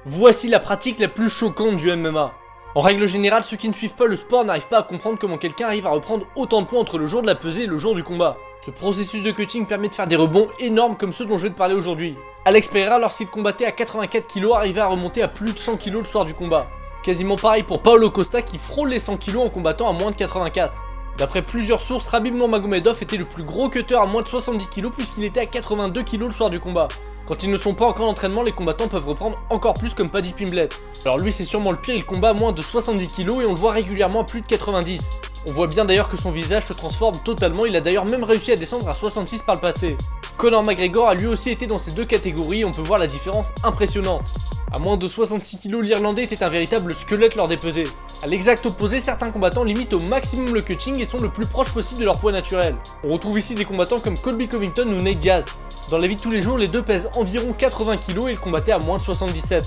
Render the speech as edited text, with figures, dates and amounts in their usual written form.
Voici la pratique la plus choquante du MMA. En règle générale, ceux qui ne suivent pas le sport n'arrivent pas à comprendre comment quelqu'un arrive à reprendre autant de poids entre le jour de la pesée et le jour du combat. Ce processus de cutting permet de faire des rebonds énormes comme ceux dont je vais te parler aujourd'hui. Alex Pereira, lorsqu'il combattait à 84 kg, arrivait à remonter à plus de 100 kg le soir du combat. Quasiment pareil pour Paulo Costa qui frôle les 100 kg en combattant à moins de 84. D'après plusieurs sources, Khabib Nurmagomedov était le plus gros cutter à moins de 70 kg puisqu'il était à 82 kg le soir du combat. Quand ils ne sont pas encore en entraînement, les combattants peuvent reprendre encore plus comme Paddy Pimblett. Alors lui c'est sûrement le pire, il combat à moins de 70 kg et on le voit régulièrement à plus de 90. On voit bien d'ailleurs que son visage se transforme totalement, il a d'ailleurs même réussi à descendre à 66 par le passé. Conor McGregor a lui aussi été dans ces deux catégories et on peut voir la différence impressionnante. À moins de 66 kg, l'Irlandais était un véritable squelette lors des pesées. À l'exact opposé, certains combattants limitent au maximum le cutting et sont le plus proche possible de leur poids naturel. On retrouve ici des combattants comme Colby Covington ou Nate Diaz. Dans la vie de tous les jours, les deux pèsent environ 80 kg et ils combattaient à moins de 77.